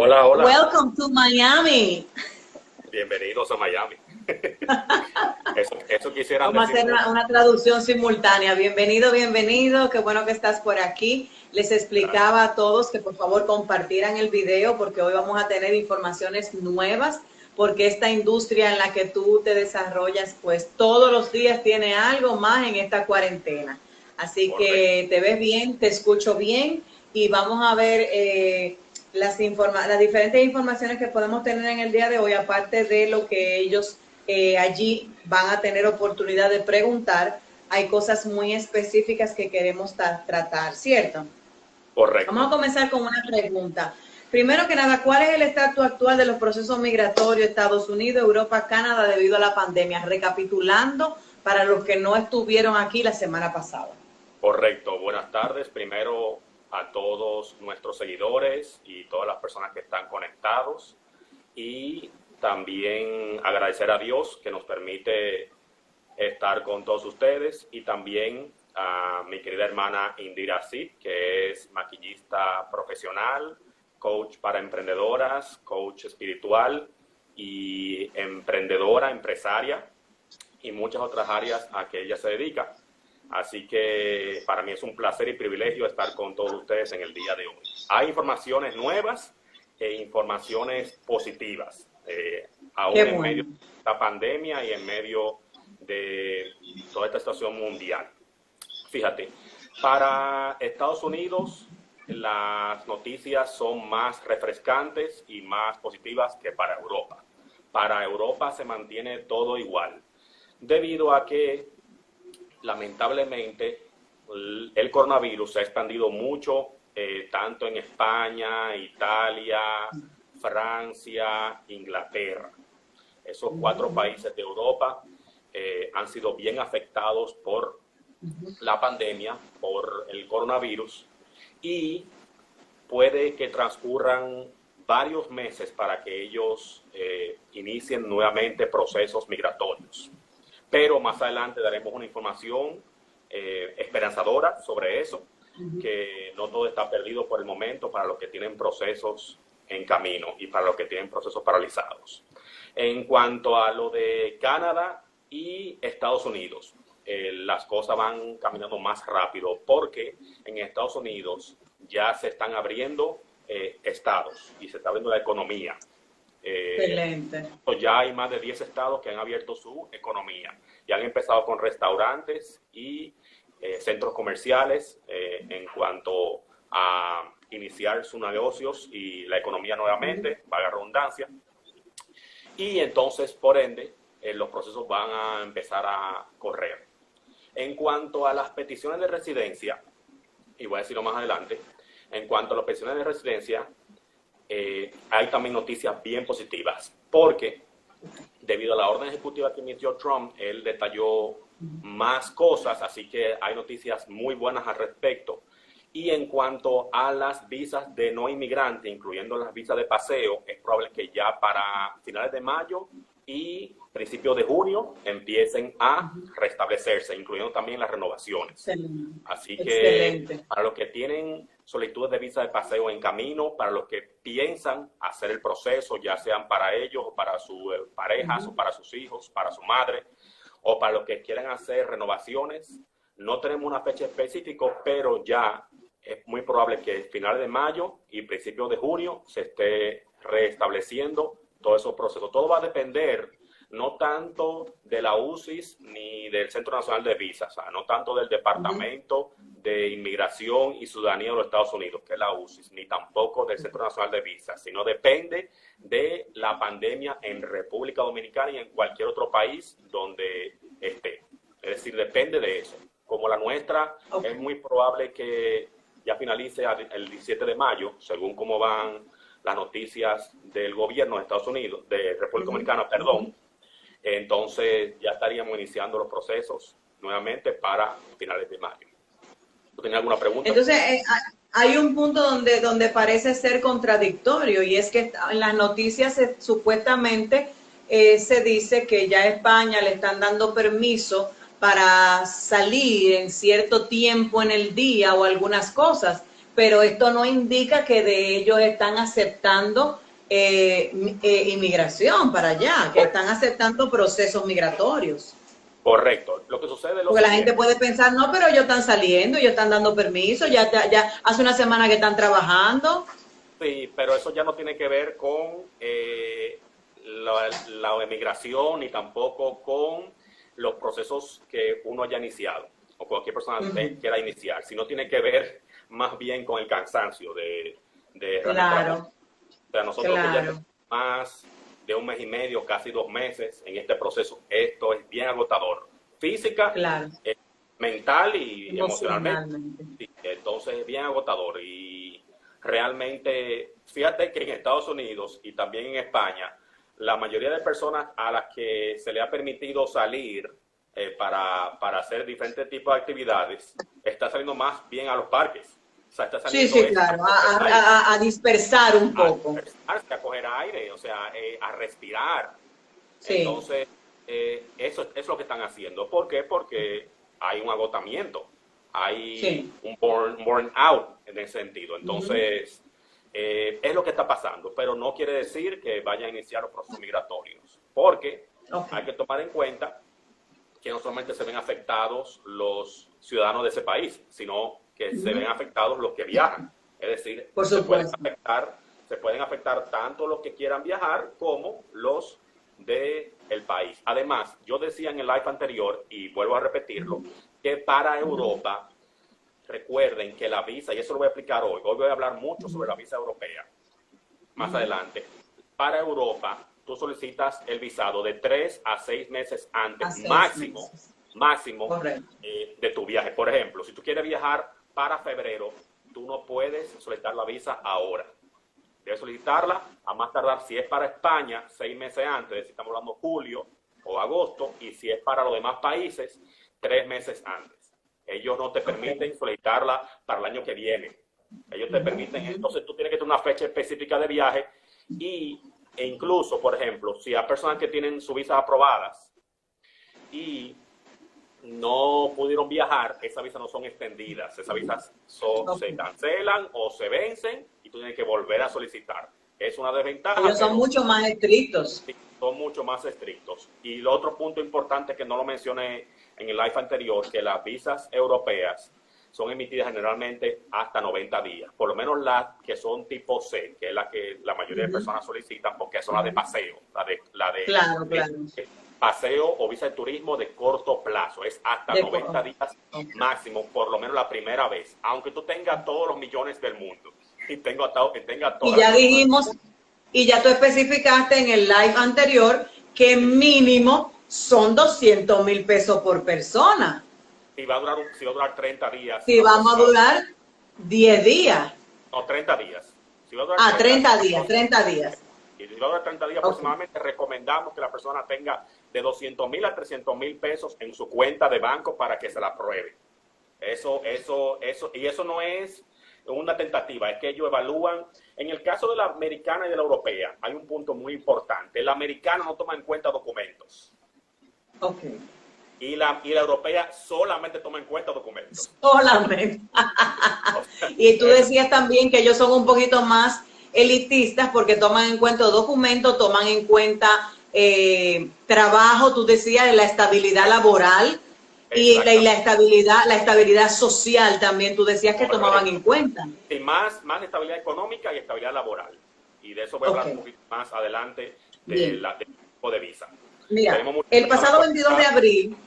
Hola, hola. Welcome to Miami. Bienvenidos a Miami. Eso quisieran Vamos a decir hacer mucho. una traducción simultánea. Bienvenido, bienvenido. Qué bueno que estás por aquí. Les Gracias. explicaba a todos que por favor compartieran el video porque hoy vamos a tener informaciones nuevas porque esta industria en la que tú te desarrollas pues todos los días tiene algo más en esta cuarentena. Así Correcto. que te ves bien, te escucho bien y vamos a ver las diferentes informaciones que podemos tener en el día de hoy, aparte de lo que ellos allí van a tener oportunidad de preguntar. Hay cosas muy específicas que queremos tratar, ¿cierto? Vamos a Correcto. comenzar con una pregunta. Primero que nada, ¿cuál es el estatus actual de los procesos migratorios Estados Unidos, Europa, Canadá debido a la pandemia? Recapitulando para los que no estuvieron aquí la semana pasada. Correcto. Buenas tardes. Primero a todos nuestros seguidores y todas las personas que están conectados. Y también agradecer a Dios que nos permite estar con todos ustedes y también a mi querida hermana Indira Sid, que es maquillista profesional, coach para emprendedoras, coach espiritual y emprendedora, empresaria y muchas otras áreas a que ella se dedica. Así que para mí es un placer y privilegio estar con todos ustedes en el día de hoy. Hay informaciones nuevas e informaciones positivas, Qué aún en medio bueno. de esta pandemia y en medio de toda esta situación mundial. Fíjate, para Estados Unidos las noticias son más refrescantes y más positivas que para Europa. Para Europa se mantiene todo igual, debido a que lamentablemente el coronavirus se ha expandido mucho, tanto en España, Italia, Francia, Inglaterra. Esos cuatro países de Europa han sido bien afectados por la pandemia, por el coronavirus, y puede que transcurran varios meses para que ellos inicien nuevamente procesos migratorios. Pero más adelante daremos una información esperanzadora sobre eso, que no todo está perdido por el momento para los que tienen procesos en camino y para los que tienen procesos paralizados. En cuanto a lo de Canadá y Estados Unidos, las cosas van caminando más rápido porque en Estados Unidos ya se están abriendo estados y se está abriendo la economía. Excelente. Ya hay más de 10 estados que han abierto su economía y han empezado con restaurantes y centros comerciales en cuanto a iniciar sus negocios y la economía nuevamente, valga redundancia. Y entonces, por ende, los procesos van a empezar a correr. En cuanto a las peticiones de residencia, y voy a decirlo más adelante, en cuanto a las peticiones de residencia, hay también noticias bien positivas, porque debido a la orden ejecutiva que emitió Trump, él detalló más cosas, así que hay noticias muy buenas al respecto. Y en cuanto a las visas de no inmigrante, incluyendo las visas de paseo, es probable que ya para finales de mayo y principios de junio empiecen a restablecerse, incluyendo también las renovaciones. Excelente. Así que Excelente. para los que tienen solicitudes de visa de paseo en camino, para los que piensan hacer el proceso, ya sean para ellos o para sus parejas o para sus hijos, para su madre, o para los que quieran hacer renovaciones, no tenemos una fecha específica, pero ya es muy probable que a finales de mayo y principios de junio se esté restableciendo todos esos procesos. Todo va a depender no tanto de la UCIS ni del Centro Nacional de Visas, o sea, no tanto del Departamento de Inmigración y Ciudadanía de los Estados Unidos, que es la UCIS, ni tampoco del Centro Nacional de Visas, sino depende de la pandemia en República Dominicana y en cualquier otro país donde esté. Es decir, depende de eso. Como la nuestra, es muy probable que ya finalice el 17 de mayo, según cómo van las noticias del gobierno de Estados Unidos, de República Dominicana, perdón. Entonces ya estaríamos iniciando los procesos nuevamente para finales de mayo. ¿Tú tenías alguna pregunta? Entonces, hay un punto donde parece ser contradictorio y es que en las noticias supuestamente se dice que ya a España le están dando permiso para salir en cierto tiempo en el día o algunas cosas, pero esto no indica que de ellos están aceptando inmigración para allá, que están aceptando procesos migratorios. Correcto. Lo que sucede es lo Porque la gente siguiente. puede pensar, no, pero ellos están saliendo, ellos están dando permiso, ya hace una semana que están trabajando. Sí, pero eso ya no tiene que ver con la emigración ni tampoco con los procesos que uno haya iniciado o cualquier persona quiera iniciar, sino tiene que ver más bien con el cansancio de Claro, o sea, nosotros que ya claro, tenemos más de un mes y medio, casi 2 meses en este proceso, esto es bien agotador, física, claro, mental y emocionalmente. emocionalmente. Sí, entonces es bien agotador y realmente, fíjate que en Estados Unidos y también en España, la mayoría de personas a las que se le ha permitido salir para hacer diferentes tipos de actividades, está saliendo más bien a los parques. O sea, está Sí, saliendo sí, claro, a dispersar un poco. a coger aire, o sea, a respirar. Sí, Entonces, eso es lo que están haciendo. ¿Por qué? Porque hay un agotamiento, hay sí. un burn out en ese sentido. Ujú. Entonces, es lo que está pasando, pero no quiere decir que vayan a iniciar los procesos migratorios, porque Ok. hay que tomar en cuenta que no solamente se ven afectados los ciudadanos de ese país, sino que se ven Ujú. afectados los que viajan. Es decir, Por supuesto. se pueden afectar tanto los que quieran viajar como los del país. Además, yo decía en el live anterior, y vuelvo a repetirlo, que para Europa, recuerden que la visa, y eso lo voy a explicar hoy voy a hablar mucho sobre la visa europea, más adelante, para Europa, tú solicitas el visado de 3 a 6 meses A antes, 6 meses. máximo Correcto. de tu viaje. Por ejemplo, si tú quieres viajar para febrero, tú no puedes solicitar la visa ahora. Debes solicitarla a más tardar, si es para España, 6 meses antes, si estamos hablando julio o agosto, y si es para los demás países, 3 meses antes. Ellos no te permiten solicitarla para el año que viene. Ellos te permiten, entonces tú tienes que tener una fecha específica de viaje e incluso, por ejemplo, si hay personas que tienen sus visas aprobadas y no pudieron viajar, esas visas no son extendidas, esas visas se cancelan o se vencen y tú tienes que volver a solicitar. Es una desventaja, Ellos son pero mucho más estrictos. sí, son mucho más estrictos. Y el otro punto importante que no lo mencioné en el live anterior, que las visas europeas son emitidas generalmente hasta 90 días, por lo menos las que son tipo C, que es la que la mayoría de personas solicitan, porque son las de paseo, la de Claro, claro. paseo o visa de turismo de corto plazo, es hasta De 90 días Ok. máximo, por lo menos la primera vez, aunque tú tengas todos los millones del mundo y tenga Y todas las ya personas. dijimos, y ya tú especificaste en el live anterior que mínimo son 200,000 pesos por persona. Si va a durar 30 días Si vamos a aproximadamente. durar 10 días. No, 30 días. Si va a durar Ah, 30 30 días, días, 30 días. y si va a durar 30 días Ok. aproximadamente, recomendamos que la persona tenga de 200,000 a 300,000 pesos en su cuenta de banco para que se la apruebe. Y eso no es una tentativa, es que ellos evalúan. En el caso de la americana y de la europea, hay un punto muy importante. La americana no toma en cuenta documentos. Ok. Y la europea solamente toma en cuenta documentos. Solamente. O sea, Y tú decías también que ellos son un poquito más elitistas porque toman en cuenta documentos, toman en cuenta trabajo, tú decías, la estabilidad laboral y la estabilidad social también, tú decías que tomaban en correcto. cuenta. Sí, más estabilidad económica y estabilidad laboral. Y de eso voy a Ok, hablar un poquito más adelante bien. del tipo de visa. Mira, Tenemos muchas el personas pasado 22 de conectadas. abril,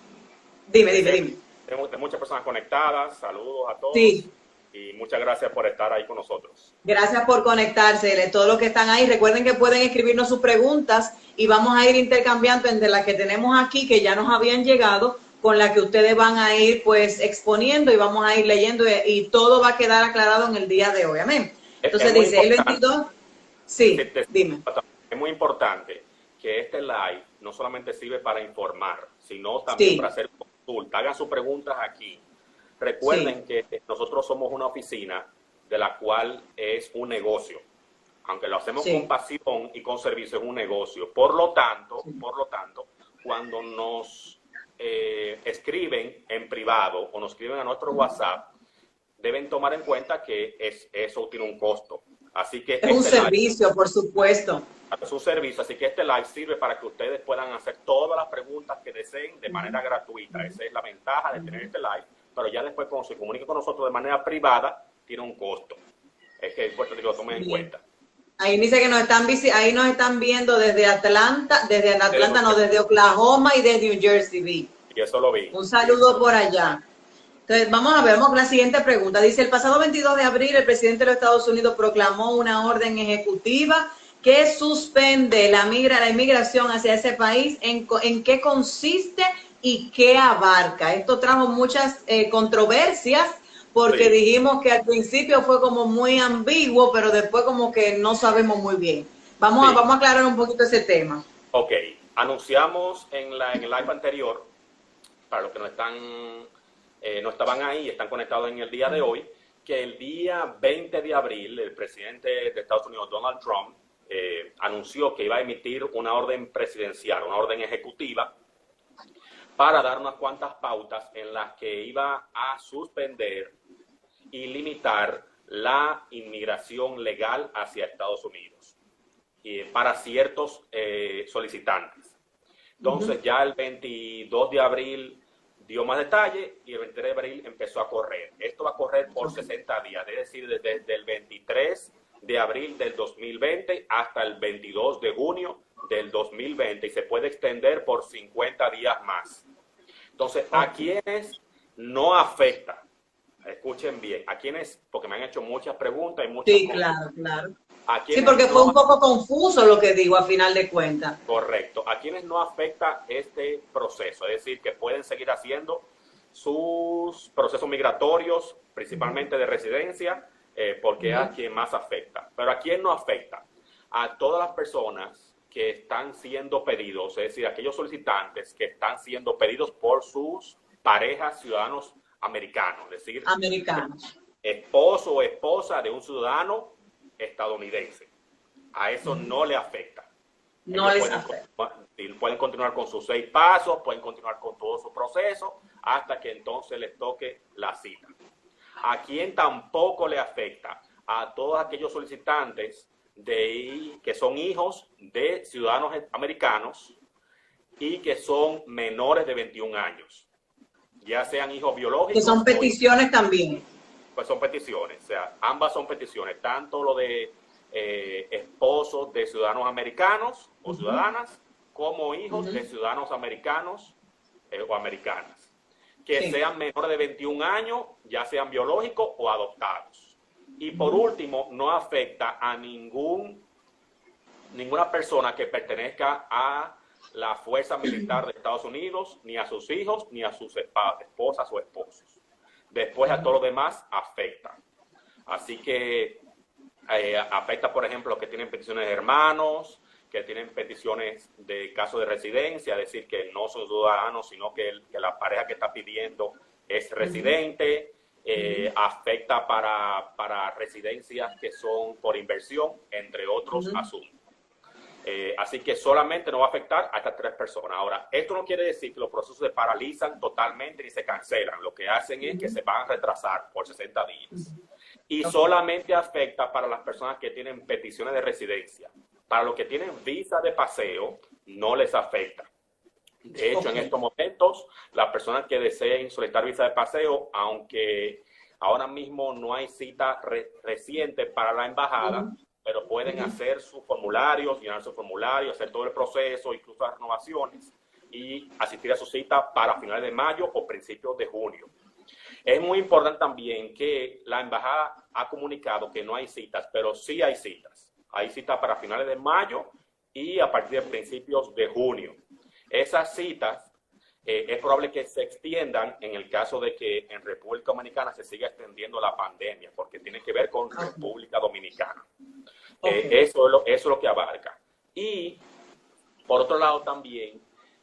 dime. Tenemos muchas personas conectadas. Saludos a todos. Sí, Y muchas gracias por estar ahí con nosotros. gracias por conectarse, todos los que están ahí. Recuerden que pueden escribirnos sus preguntas y vamos a ir intercambiando entre las que tenemos aquí, que ya nos habían llegado, con las que ustedes van a ir pues exponiendo y vamos a ir leyendo y todo va a quedar aclarado en el día de hoy. Amén. Es Entonces muy dice, el importante. 22, sí, dime. Es muy importante que este live no solamente sirve para informar, sino también para Sí, hacer consultas. Hagan sus preguntas aquí. sí, Recuerden que nosotros somos una oficina de la cual es un negocio. Aunque lo hacemos con sí, pasión y con servicio, es un negocio. Por lo tanto, cuando nos escriben en privado o nos escriben a nuestro WhatsApp, deben tomar en cuenta que eso tiene un costo. Así que es un servicio, por supuesto. Es un servicio, así que este live sirve para que ustedes puedan hacer todas las preguntas que deseen de manera gratuita. Esa es la ventaja de tener este live, pero ya después cuando se comunique con nosotros de manera privada, tiene un costo. Es que es importante que lo tomen en cuenta. Ahí dice que nos están viendo desde Atlanta, desde Oklahoma y desde New Jersey. Y eso lo vi. Un saludo por allá. Entonces, vamos a ver, vamos con la siguiente pregunta. Dice, el pasado 22 de abril, el presidente de los Estados Unidos proclamó una orden ejecutiva que suspende la inmigración hacia ese país. ¿En qué consiste y qué abarca? Esto trajo muchas controversias porque dijimos que al principio fue como muy ambiguo, pero después como que no sabemos muy bien. Vamos a aclarar un poquito ese tema. Ok, anunciamos en el live anterior, para los que no estaban ahí y están conectados en el día de hoy, que el día 20 de abril el presidente de Estados Unidos, Donald Trump, anunció que iba a emitir una orden presidencial, una orden ejecutiva, para dar unas cuantas pautas en las que iba a suspender y limitar la inmigración legal hacia Estados Unidos para ciertos solicitantes. Entonces ya el 22 de abril dio más detalle y el 23 de abril empezó a correr. Esto va a correr por 60 días, es decir, desde el 23 de abril del 2020 hasta el 22 de junio del 2020 y se puede extender por 50 días más. Entonces, ¿a quienes no afecta? Escuchen bien, a quienes, porque me han hecho muchas preguntas y muchas cosas. Claro. Sí, porque fue un poco confuso lo que digo a final de cuentas. Correcto. A quienes no afecta este proceso, es decir, que pueden seguir haciendo sus procesos migratorios, principalmente de residencia, porque es a quien más afecta. Pero a quién no afecta, a todas las personas que están siendo pedidos, es decir, aquellos solicitantes que están siendo pedidos por sus parejas ciudadanos americanos, es decir, esposo o esposa de un ciudadano estadounidense. A eso no le afecta. No les afecta. Pueden continuar con sus 6 pasos, pueden continuar con todo su proceso hasta que entonces les toque la cita. A quien tampoco le afecta, a todos aquellos solicitantes que son hijos de ciudadanos americanos y que son menores de 21 años, ya sean hijos biológicos. Que son peticiones también. Pues son peticiones, o sea, ambas son peticiones, tanto lo de esposos de ciudadanos americanos o ciudadanas, como hijos de ciudadanos americanos o americanas, que sean menores de 21 años, ya sean biológicos o adoptados. Y por último, no afecta a ninguna persona que pertenezca a la Fuerza Militar de Estados Unidos, ni a sus hijos, ni a sus esposas o esposos. Después a todo lo demás afecta. Así que afecta, por ejemplo, los que tienen peticiones de hermanos, que tienen peticiones de caso de residencia, es decir, que no son ciudadanos, sino que la pareja que está pidiendo es residente. Afecta para residencias que son por inversión, entre otros asuntos. Así que solamente no va a afectar a estas 3 personas. Ahora, esto no quiere decir que los procesos se paralizan totalmente ni se cancelan. Lo que hacen es que se van a retrasar por 60 días. Y solamente afecta para las personas que tienen peticiones de residencia. Para los que tienen visa de paseo, no les afecta. De hecho, en estos momentos, las personas que deseen solicitar visa de paseo, aunque ahora mismo no hay cita reciente para la embajada, pero pueden hacer sus formularios, llenar su formulario, hacer todo el proceso, incluso las renovaciones, y asistir a su cita para finales de mayo o principios de junio. Es muy importante también que la embajada ha comunicado que no hay citas, pero sí hay citas. Hay citas para finales de mayo y a partir de principios de junio. Esas citas es probable que se extiendan en el caso de que en República Dominicana se siga extendiendo la pandemia, porque tiene que ver con República Dominicana. Eso es lo que abarca. Y, por otro lado, también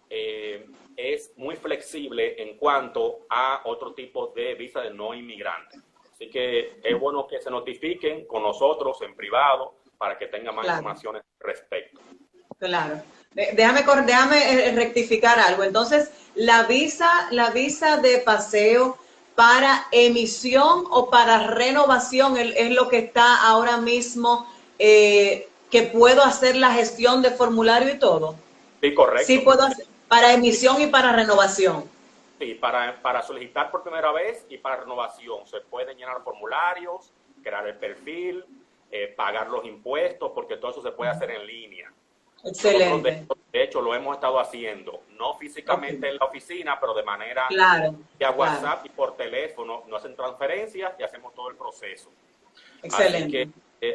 es muy flexible en cuanto a otro tipo de visa de no inmigrante. Así que es bueno que se notifiquen con nosotros en privado para que tengan más informaciones al respecto. Claro. Déjame rectificar algo. Entonces, la visa de paseo para emisión o para renovación es lo que está ahora mismo, que puedo hacer la gestión de formulario y todo. Sí, correcto. Sí puedo hacer para emisión y para renovación. Sí, para solicitar por primera vez y para renovación. Se pueden llenar formularios, crear el perfil, pagar los impuestos, porque todo eso se puede hacer en línea. Excelente. De hecho, lo hemos estado haciendo, no físicamente en la oficina, pero de manera vía WhatsApp y por teléfono. Nos hacen transferencias y hacemos todo el proceso. Excelente.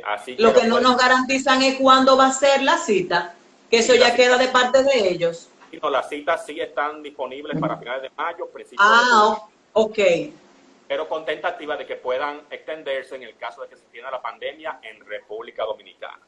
Así que lo que no nos garantizan es cuándo va a ser la cita, que eso ya queda de parte de ellos. No, las citas sí están disponibles para finales de mayo, principios de junio. Ok. Pero con tentativa de que puedan extenderse en el caso de que se extienda la pandemia en República Dominicana.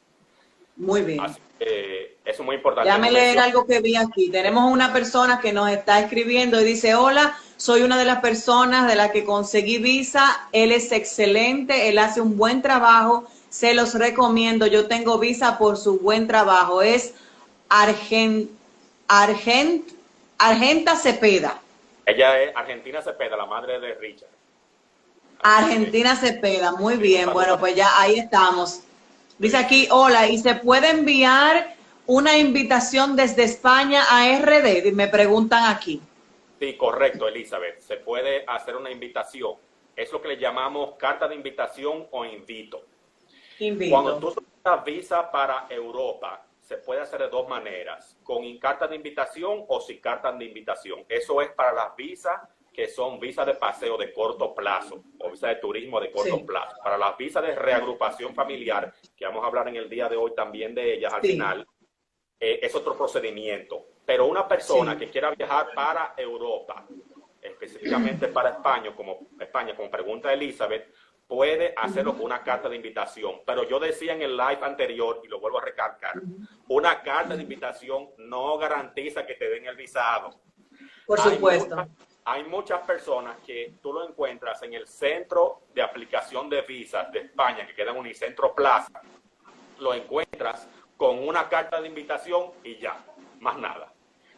Muy bien. Así que eso es muy importante. Déjame leer algo que vi aquí. Tenemos una persona que nos está escribiendo y dice: hola, soy una de las personas de la que conseguí visa. Él es excelente, él hace un buen trabajo, se los recomiendo. Yo tengo visa por su buen trabajo. Es Argenta Cepeda. Ella es Argentina Cepeda, la madre de Richard. Argentina Cepeda, muy bien. Bueno, pues ya ahí estamos. Dice aquí: hola, ¿y se puede enviar una invitación desde España a RD? Me preguntan aquí. Sí, correcto, Elizabeth. Se puede hacer una invitación. Es lo que le llamamos carta de invitación o invito. Cuando tú solicitas visa para Europa, se puede hacer de dos maneras: con carta de invitación o sin carta de invitación. Eso es para las visas que son visas de paseo de corto plazo o visas de turismo de corto plazo. Para las visas de reagrupación familiar, que vamos a hablar en el día de hoy también de ellas al final, es otro procedimiento. Pero una persona que quiera viajar para Europa, específicamente para España, como pregunta Elizabeth, puede hacerlo con una carta de invitación. Pero yo decía en el live anterior, y lo vuelvo a recalcar, una carta de invitación no garantiza que te den el visado. Por supuesto. Hay muchas personas que tú lo encuentras en el centro de aplicación de visas de España, que queda en Unicentro Plaza. Lo encuentras con una carta de invitación y ya, más nada.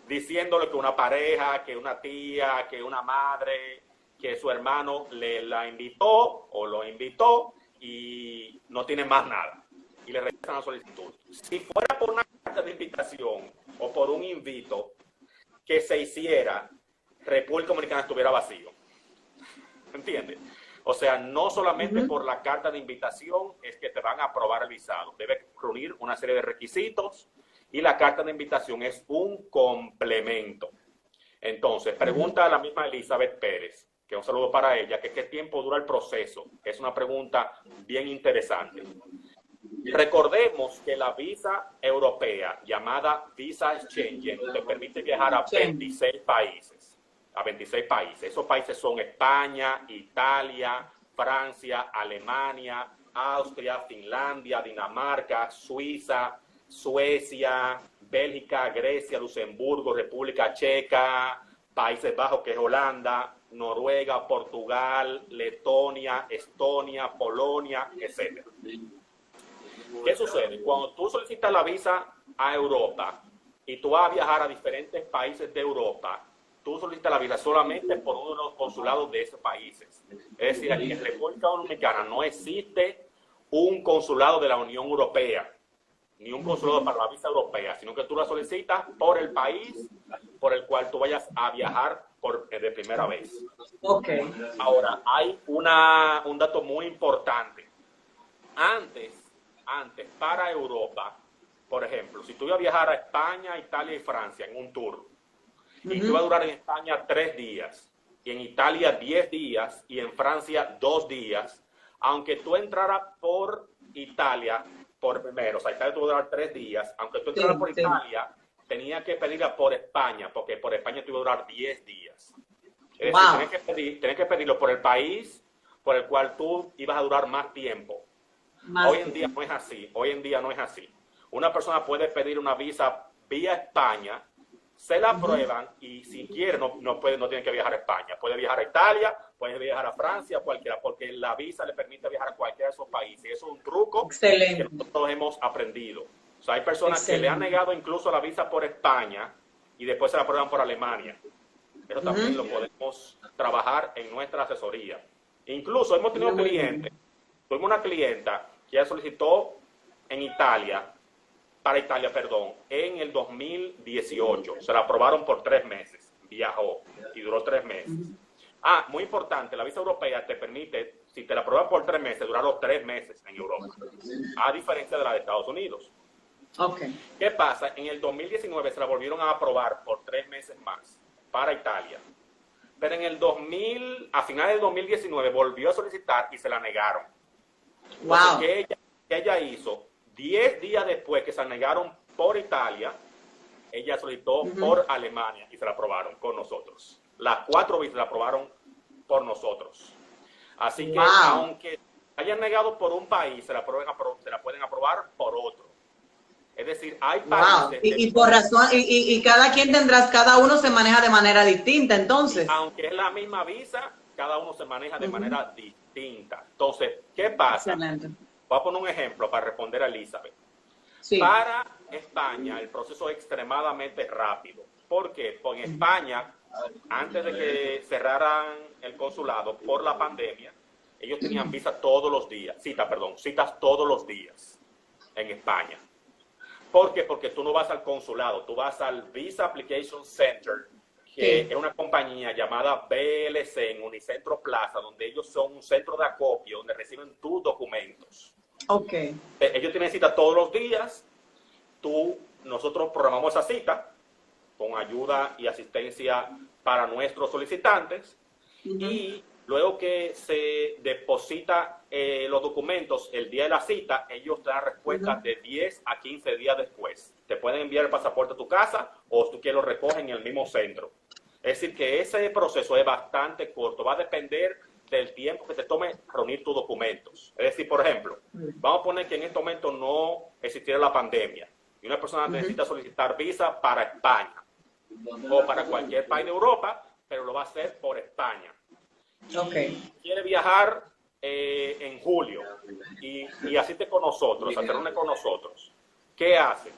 Diciéndole que una pareja, que una tía, que una madre, que su hermano la invitó o lo invitó y no tiene más nada. Y le regresan la solicitud. Si fuera por una carta de invitación o por un invito que se hiciera, República Dominicana estuviera vacío. ¿Entiendes? O sea, no solamente por la carta de invitación es que te van a aprobar el visado. Debe reunir una serie de requisitos y la carta de invitación es un complemento. Entonces, pregunta a la misma Elizabeth Pérez, que un saludo para ella, que qué tiempo dura el proceso. Es una pregunta bien interesante. Recordemos que la visa europea, llamada Visa Schengen, te permite viajar a 26 países. A 26 países. Esos países son España, Italia, Francia, Alemania, Austria, Finlandia, Dinamarca, Suiza, Suecia, Bélgica, Grecia, Luxemburgo, República Checa, Países Bajos, que es Holanda, Noruega, Portugal, Letonia, Estonia, Polonia, etc. ¿Qué sucede? Cuando tú solicitas la visa a Europa y tú vas a viajar a diferentes países de Europa, tú solicitas la visa solamente por uno de los consulados de esos países. Es decir, aquí en República Dominicana no existe un consulado de la Unión Europea, ni un consulado para la visa europea, sino que tú la solicitas por el país por el cual tú vayas a viajar de primera vez. Ahora, hay un dato muy importante. Antes, para Europa, por ejemplo, si tú ibas a viajar a España, Italia y Francia en un tour, y tú vas a durar en España 3 días, y en Italia 10 días, y en Francia 2 días, aunque tú entraras por Italia por primero, o sea, Italia tuvo que durar 3 días, aunque tú entraras por Italia, tenía que pedirla por España, porque por España tuvo que durar 10 días. Es decir, tienes que pedirlo por el país por el cual tú ibas a durar más tiempo. Hoy en día no es así. Una persona puede pedir una visa vía España, se la aprueban y si quiere no tiene que viajar a España. Puede viajar a Italia, puede viajar a Francia, cualquiera, porque la visa le permite viajar a cualquiera de esos países. Eso es un truco que nosotros hemos aprendido. O sea, hay personas que le han negado incluso la visa por España y después se la aprueban por Alemania. Eso también lo podemos trabajar en nuestra asesoría. Incluso hemos tenido clientes, tuvimos una clienta que ya solicitó en Italia, en el 2018. Se la aprobaron por 3 meses. Viajó y duró 3 meses. Muy importante, la visa europea te permite, si te la aprueban por 3 meses, durar los 3 meses en Europa, a diferencia de la de Estados Unidos. ¿Qué pasa? En el 2019 se la volvieron a aprobar por 3 meses más para Italia. Pero en el a finales del 2019 volvió a solicitar y se la negaron. Wow. ¿Qué ella hizo? 10 días después que se negaron por Italia, ella solicitó por Alemania y se la aprobaron con nosotros. Las 4 visas la aprobaron por nosotros. Así que aunque hayan negado por un país, se la pueden aprobar por otro. Es decir, hay países... Y por razón, y cada uno se maneja de manera distinta, entonces. Aunque es la misma visa, cada uno se maneja de manera distinta. Entonces, ¿qué pasa? Excelente. Voy a poner un ejemplo para responder a Elizabeth. Sí. Para España, el proceso es extremadamente rápido. ¿Por qué? Porque en España, antes de que cerraran el consulado por la pandemia, ellos tenían citas todos los días en España. ¿Por qué? Porque tú no vas al consulado, tú vas al Visa Application Center, que es una compañía llamada VLC en Unicentro Plaza, donde ellos son un centro de acopio, donde reciben tus documentos. Ellos tienen cita todos los días, nosotros programamos esa cita con ayuda y asistencia para nuestros solicitantes, y luego que se deposita los documentos el día de la cita, ellos te dan respuesta de 10 a 15 días después. Te pueden enviar el pasaporte a tu casa o si tú quieres lo recogen en el mismo centro. Es decir, que ese proceso es bastante corto. Va a depender del tiempo que te tome reunir tus documentos. Es decir, por ejemplo, vamos a poner que en este momento no existiera la pandemia y una persona necesita solicitar visa para España o para cualquier país de Europa, pero lo va a hacer por España. Quiere viajar en julio y asiste con nosotros, se reúne con nosotros. ¿Qué hace?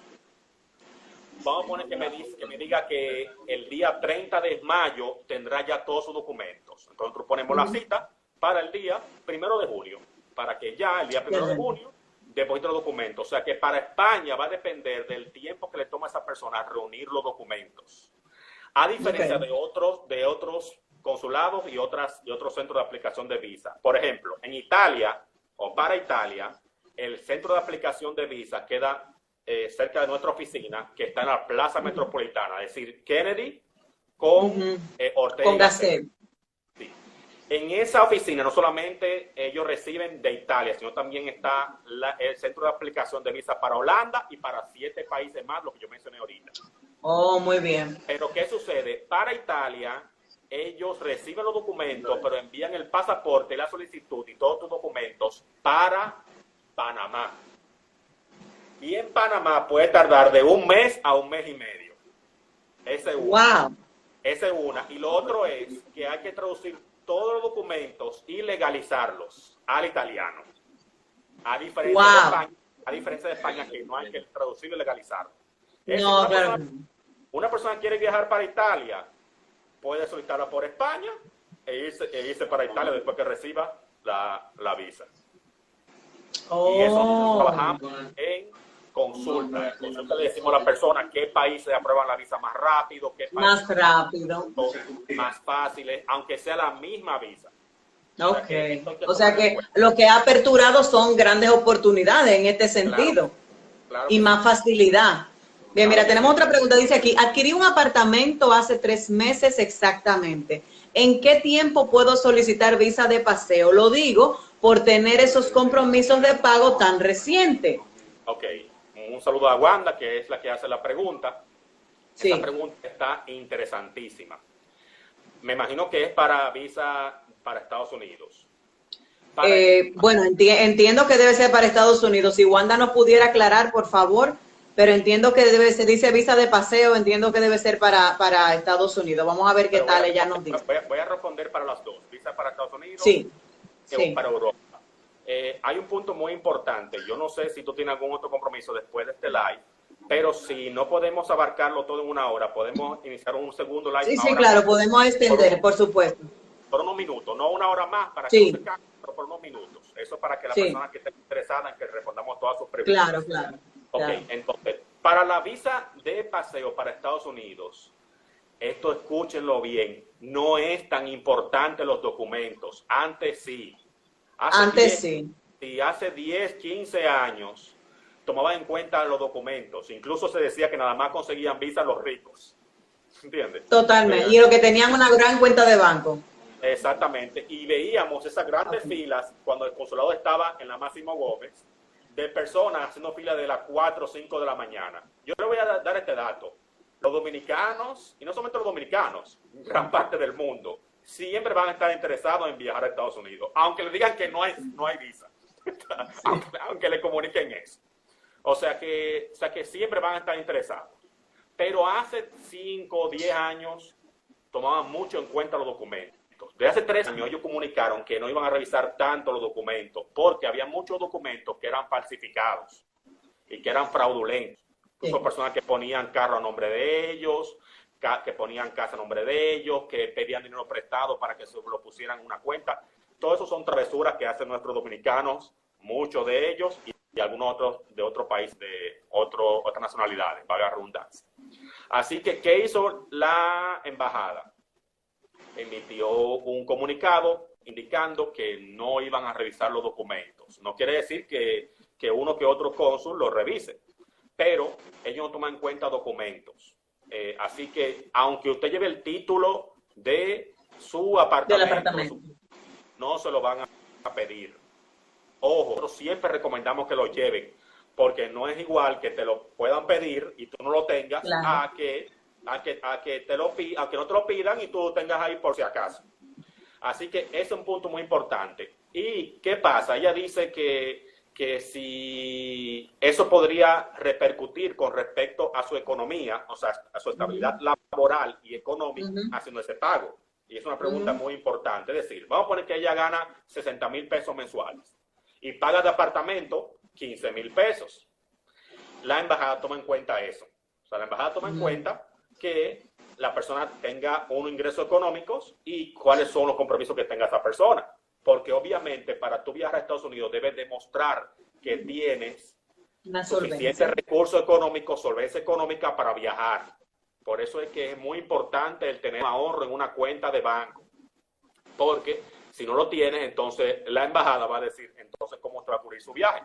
Vamos a poner que me diga que el día 30 de mayo tendrá ya todos sus documentos. Entonces nosotros ponemos la cita para el día 1 de junio, para que ya el día 1 de junio deposite los documentos. O sea que para España va a depender del tiempo que le toma a esa persona reunir los documentos. A diferencia de otros consulados y otros centros de aplicación de visa. Por ejemplo, en Italia o para Italia, el centro de aplicación de visa queda cerca de nuestra oficina, que está en la Plaza Metropolitana, es decir, Kennedy con Ortega. Con Gasset. Sí. En esa oficina no solamente ellos reciben de Italia, sino también está el centro de aplicación de visa para Holanda y para 7 países más, lo que yo mencioné ahorita. Muy bien. Pero ¿qué sucede? Para Italia, ellos reciben los documentos, pero envían el pasaporte, la solicitud y todos tus documentos para Panamá. Y en Panamá puede tardar de 1 mes a 1 mes y medio. Esa es una. Esa es una. Y lo otro es que hay que traducir todos los documentos y legalizarlos al italiano. A diferencia de España, que no hay que traducirlo y legalizarlo. Una persona quiere viajar para Italia, puede solicitarla por España e irse para Italia después que reciba la visa. Y eso trabajamos en consulta. En consulta le decimos a la persona qué países aprueban la visa más rápido, qué países más fáciles, aunque sea la misma visa. O sea que lo que ha aperturado son grandes oportunidades en este sentido. Claro y más facilidad. Bien, mira, tenemos otra pregunta. Dice aquí, adquirí un apartamento hace 3 meses exactamente. ¿En qué tiempo puedo solicitar visa de paseo? Lo digo por tener esos compromisos de pago tan recientes. Un saludo a Wanda, que es la que hace la pregunta. Sí. Esa pregunta está interesantísima. Me imagino que es para visa para Estados Unidos. Bueno, entiendo que debe ser para Estados Unidos. Si Wanda nos pudiera aclarar, por favor, pero entiendo que dice visa de paseo, entiendo que debe ser para Estados Unidos. Vamos a ver qué tal ella nos dice. Voy a responder para las dos, visa para Estados Unidos y para Europa. Hay un punto muy importante. Yo no sé si tú tienes algún otro compromiso después de este live, pero si no podemos abarcarlo todo en 1 hora, podemos iniciar un segundo live. Sí, claro, podemos extender, por supuesto. por unos minutos, no una hora más para que Sí, no se canse, pero por unos minutos. Eso para que la sí, persona que esté interesada en que respondamos todas sus preguntas. claro, claro, Ok, claro. entonces, para la visa de paseo para Estados Unidos, esto escúchenlo bien, no es tan importante los documentos. Antes sí. Antes sí, Hace 10, 15 años tomaban en cuenta los documentos. Incluso se decía que nada más conseguían visa los ricos. ¿Entiendes? totalmente. Y los que tenían una gran cuenta de banco. Exactamente. Y veíamos esas grandes Okay. filas cuando el consulado estaba en la Máximo Gómez, de personas haciendo fila de las 4 o 5 de la mañana. Yo le voy a dar este dato. Los dominicanos, y no solamente los dominicanos, gran parte del mundo, siempre van a estar interesados en viajar a Estados Unidos, aunque le digan que no hay visa, aunque le comuniquen eso. O sea que siempre van a estar interesados. Pero hace 5 o 10 años tomaban mucho en cuenta los documentos. De hace 3 años ellos comunicaron que no iban a revisar tanto los documentos porque había muchos documentos que eran falsificados y que eran fraudulentos. Incluso personas que ponían carro a nombre de ellos, que ponían casa a nombre de ellos, que pedían dinero prestado para que se lo pusieran en una cuenta. Todo eso son travesuras que hacen nuestros dominicanos, muchos de ellos, y algunos otros de otro país, de otras nacionalidades, valga la redundancia. Así que, ¿qué hizo la embajada? Emitió un comunicado indicando que no iban a revisar los documentos. No quiere decir que uno que otro cónsul lo revise, pero ellos no toman en cuenta documentos. Así que, aunque usted lleve el título de su apartamento, no se lo van a pedir. Ojo, nosotros siempre recomendamos que lo lleven, porque no es igual que te lo puedan pedir y tú no lo tengas, claro, a que no te lo pidan y tú lo tengas ahí por si acaso. Así que ese es un punto muy importante. ¿Y qué pasa? Ella dice que si eso podría repercutir con respecto a su economía, o sea, a su estabilidad laboral y económica, haciendo ese pago. Y es una pregunta muy importante. Es decir, vamos a poner que ella gana 60,000 pesos mensuales y paga de apartamento 15,000 pesos. La embajada toma en cuenta eso. O sea, la embajada toma en cuenta que la persona tenga unos ingresos económicos y cuáles son los compromisos que tenga esa persona. Porque obviamente para tú viajar a Estados Unidos debes demostrar que tienes suficientes recursos económicos, solvencia económica para viajar. Por eso es que es muy importante el tener un ahorro en una cuenta de banco. Porque si no lo tienes, entonces la embajada va a decir, entonces, ¿cómo se va a cubrir su viaje?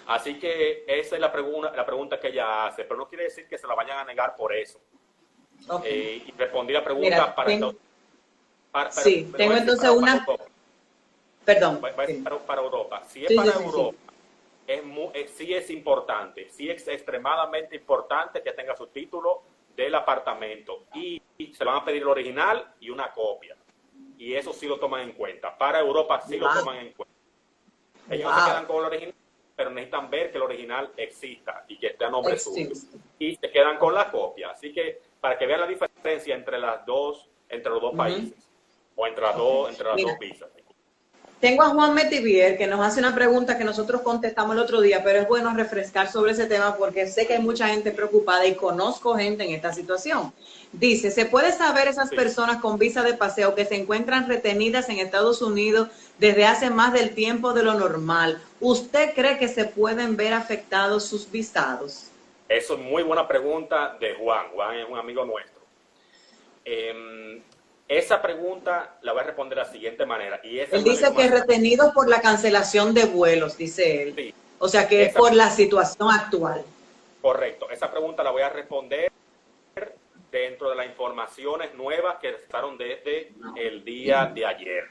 Así que esa es la pregunta que ella hace, pero no quiere decir que se la vayan a negar por eso. Okay. Y respondí la pregunta. Mira, para tengo entonces una... Perdón. Para Europa. Si es para Europa, sí es importante, sí es extremadamente importante que tenga su título del apartamento y se le van a pedir el original y una copia. Y eso sí lo toman en cuenta. Para Europa sí lo toman en cuenta. Ellos no se quedan con el original, pero necesitan ver que el original exista y que esté a nombre suyo. Y se quedan con la copia. Así que para que vean la diferencia entre los dos países o entre las dos visas. Tengo a Juan Metivier que nos hace una pregunta que nosotros contestamos el otro día, pero es bueno refrescar sobre ese tema porque sé que hay mucha gente preocupada y conozco gente en esta situación. Dice, ¿se puede saber esas personas con visa de paseo que se encuentran retenidas en Estados Unidos desde hace más del tiempo de lo normal? ¿Usted cree que se pueden ver afectados sus visados? Eso es muy buena pregunta de Juan. Juan es un amigo nuestro. Esa pregunta la voy a responder de la siguiente manera. Y él dice que retenidos por la cancelación de vuelos, dice él. Sí. O sea que es por la situación actual. Correcto. Esa pregunta la voy a responder dentro de las informaciones nuevas que estaron desde el día de ayer,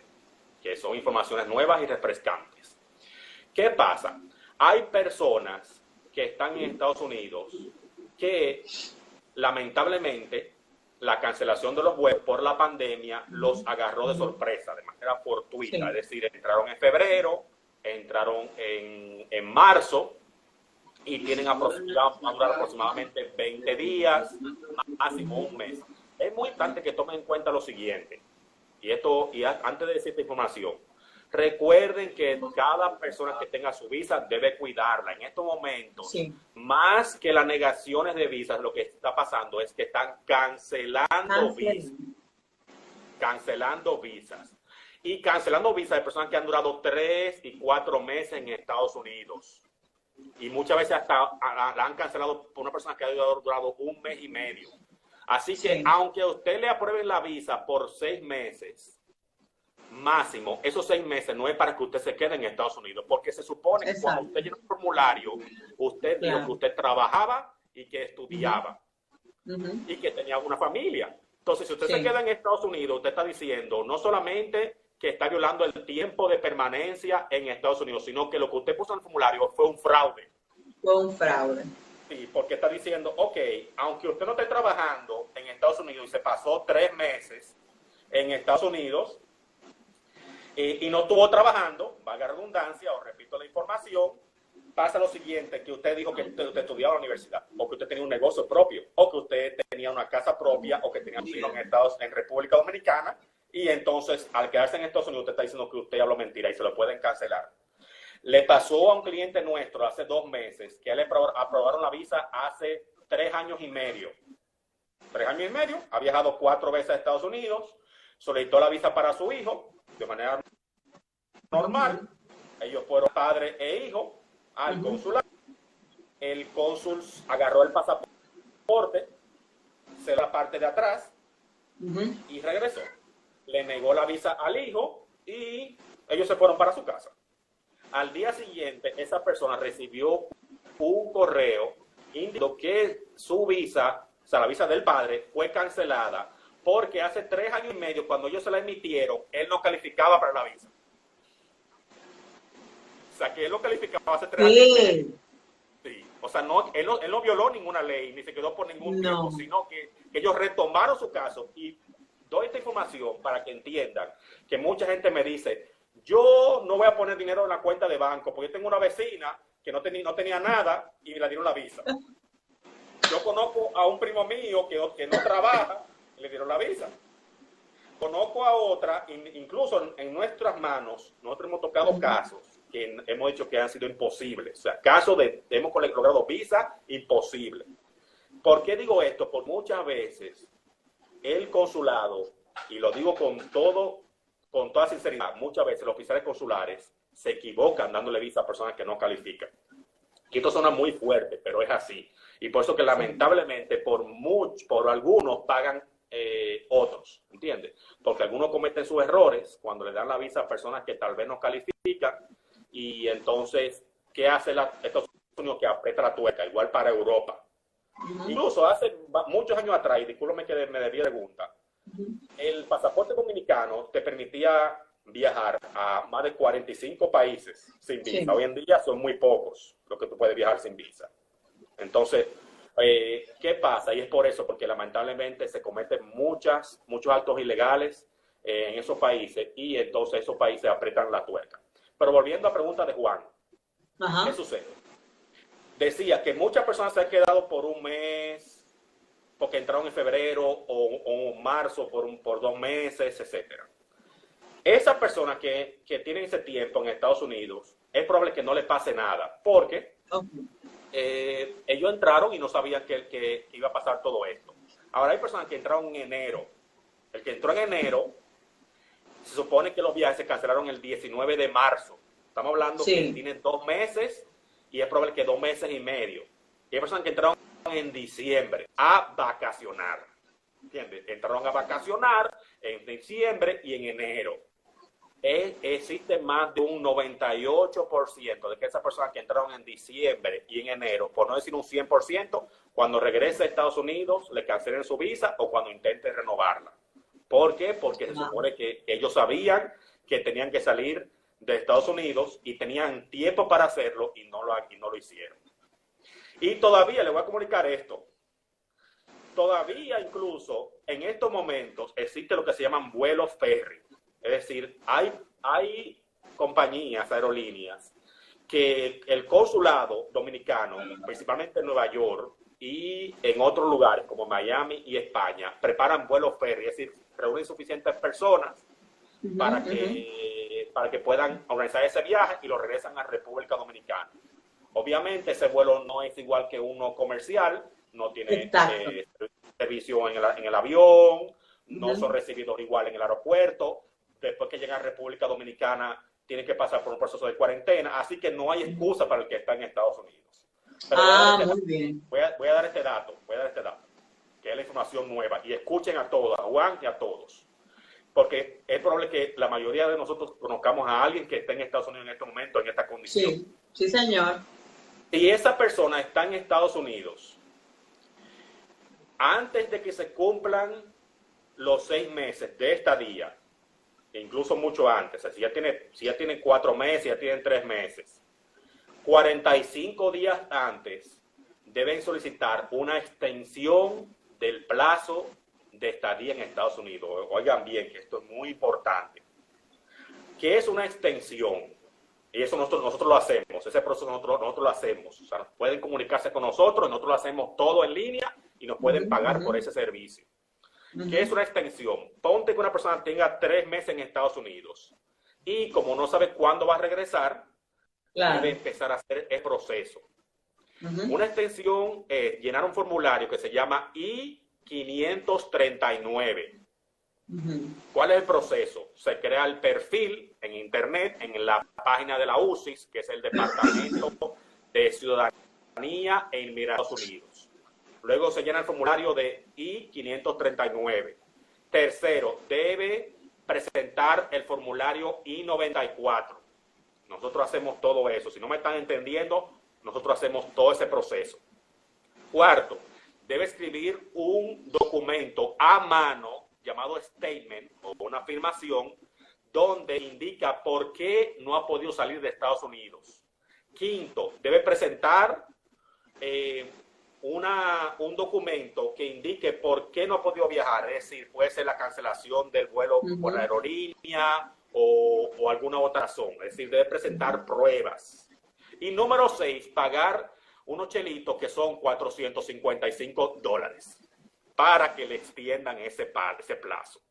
que son informaciones nuevas y refrescantes. ¿Qué pasa? Hay personas que están en Estados Unidos que lamentablemente la cancelación de los vuelos por la pandemia los agarró de sorpresa, de manera fortuita. Sí. Es decir, entraron en febrero, entraron en marzo y tienen a durar aproximadamente 20 días, máximo un mes. Es muy importante que tomen en cuenta lo siguiente, y antes de decir esta información, recuerden que cada persona que tenga su visa debe cuidarla. En estos momentos, más que las negaciones de visas, lo que está pasando es que están cancelando visas. cancelando visas. Y cancelando visas de personas que han durado 3 y 4 meses en Estados Unidos. Y muchas veces hasta la han cancelado por una persona que ha durado 1 mes y medio. Así que aunque a usted le aprueben la visa por 6 meses, máximo, esos 6 meses no es para que usted se quede en Estados Unidos, porque se supone que cuando usted llena un formulario, usted dijo que usted trabajaba y que estudiaba y que tenía una familia. Entonces, si usted se queda en Estados Unidos, usted está diciendo no solamente que está violando el tiempo de permanencia en Estados Unidos, sino que lo que usted puso en el formulario fue un fraude. Fue un fraude. Sí, porque está diciendo, ok, aunque usted no esté trabajando en Estados Unidos y se pasó 3 meses en Estados Unidos y no estuvo trabajando, valga la redundancia, os repito la información, pasa lo siguiente, que usted dijo que usted estudiaba en la universidad, o que usted tenía un negocio propio, o que usted tenía una casa propia, o que tenía un hijo en República Dominicana, y entonces, al quedarse en Estados Unidos, usted está diciendo que usted habló mentira y se lo pueden cancelar. Le pasó a un cliente nuestro hace 2 meses que a él le aprobaron la visa hace 3 años y medio. 3 años y medio, ha viajado 4 veces a Estados Unidos, solicitó la visa para su hijo de manera normal. Ellos fueron padre e hijo al consulado. El cónsul agarró el pasaporte, se la parte de atrás y regresó. Le negó la visa al hijo y ellos se fueron para su casa. Al día siguiente, esa persona recibió un correo indicando que su visa, o sea, la visa del padre, fue cancelada porque hace 3 años y medio, cuando ellos se la emitieron, él no calificaba para la visa. O sea, que él lo calificaba hace 3 años y medio. Sí. O sea, él no violó ninguna ley, ni se quedó por ningún tiempo, sino que ellos retomaron su caso. Y doy esta información para que entiendan que mucha gente me dice, yo no voy a poner dinero en la cuenta de banco, porque yo tengo una vecina que no tenía nada y me la dieron la visa. Yo conozco a un primo mío que no trabaja y le dieron la visa. Conozco a otra, incluso en nuestras manos, nosotros hemos tocado casos que hemos dicho que han sido imposibles. O sea, casos de hemos logrado visa imposible. ¿Por qué digo esto? Porque muchas veces el consulado, y lo digo con toda sinceridad, muchas veces los oficiales consulares se equivocan dándole visa a personas que no califican. Y esto suena muy fuerte, pero es así. Y por eso que lamentablemente por algunos pagan otros, ¿entiendes? Porque algunos cometen sus errores cuando le dan la visa a personas que tal vez no califican y entonces, ¿qué hace Estados Unidos? Que aprieta la tuerca, igual para Europa. Incluso hace muchos años atrás, y discúlpame que me debí pregunta, el pasaporte dominicano te permitía viajar a más de 45 países sin visa. Hoy en día son muy pocos los que tú puedes viajar sin visa. Entonces, ¿qué pasa? Y es por eso, porque lamentablemente se cometen muchos actos ilegales en esos países y entonces esos países aprietan la tuerca. Pero volviendo a la pregunta de Juan, ¿qué sucede? Decía que muchas personas se han quedado por 1 mes, porque entraron en febrero o marzo por 2 meses, etc. Esas personas que tienen ese tiempo en Estados Unidos, es probable que no les pase nada, porque ellos entraron y no sabían que iba a pasar todo esto. Ahora hay personas que entraron en enero. El que entró en enero, se supone que los viajes se cancelaron el 19 de marzo. Estamos hablando que tienen 2 meses y es probable que 2 meses y medio. Y hay personas que entraron en diciembre a vacacionar. ¿Entiendes? Entraron a vacacionar en diciembre y en enero. Existe más de un 98% de que esas personas que entraron en diciembre y en enero, por no decir un 100%, cuando regrese a Estados Unidos le cancelen su visa o cuando intente renovarla. ¿Por qué? Porque se supone que ellos sabían que tenían que salir de Estados Unidos y tenían tiempo para hacerlo y no lo hicieron. Y todavía le voy a comunicar esto. Todavía incluso en estos momentos existe lo que se llaman vuelos ferry. Es decir, hay compañías, aerolíneas, que el consulado dominicano, principalmente en Nueva York y en otros lugares como Miami y España, preparan vuelos ferry, es decir, reúnen suficientes personas para que puedan organizar ese viaje y lo regresan a República Dominicana. Obviamente ese vuelo no es igual que uno comercial, no tiene servicio en el avión, no son recibidos igual en el aeropuerto, después que llegan a República Dominicana tienen que pasar por un proceso de cuarentena, así que no hay excusa para el que está en Estados Unidos. Pero muy bien. Voy a dar este dato, que es la información nueva, y escuchen a todos, a Juan y a todos, porque es probable que la mayoría de nosotros conozcamos a alguien que está en Estados Unidos en este momento, en esta condición. Sí, sí, señor. Y esa persona está en Estados Unidos antes de que se cumplan los 6 meses de estadía, incluso mucho antes. Si ya tiene 4 meses, ya tienen 3 meses, 45 días antes deben solicitar una extensión del plazo de estadía en Estados Unidos. Oigan bien, que esto es muy importante. ¿Qué es una extensión? Y eso nosotros lo hacemos, ese proceso nosotros lo hacemos. O sea, pueden comunicarse con nosotros, nosotros lo hacemos todo en línea y nos pueden pagar por ese servicio. ¿Qué es una extensión? Ponte que una persona tenga 3 meses en Estados Unidos y como no sabe cuándo va a regresar, debe empezar a hacer el proceso. Una extensión es llenar un formulario que se llama I-539. ¿Cuál es el proceso? Se crea el perfil en internet, en la página de la UCIS, que es el Departamento de Ciudadanía e Inmigración de Estados Unidos. Luego se llena el formulario de I-539. Tercero, debe presentar el formulario I-94. Nosotros hacemos todo eso. Si no me están entendiendo, nosotros hacemos todo ese proceso. Cuarto, debe escribir un documento a mano llamado statement o una afirmación donde indica por qué no ha podido salir de Estados Unidos. Quinto, debe presentar un documento que indique por qué no ha podido viajar, es decir, puede ser la cancelación del vuelo por la aerolínea o alguna otra razón, es decir, debe presentar pruebas. Y número 6, pagar unos chelitos que son $455 para que le extiendan ese plazo.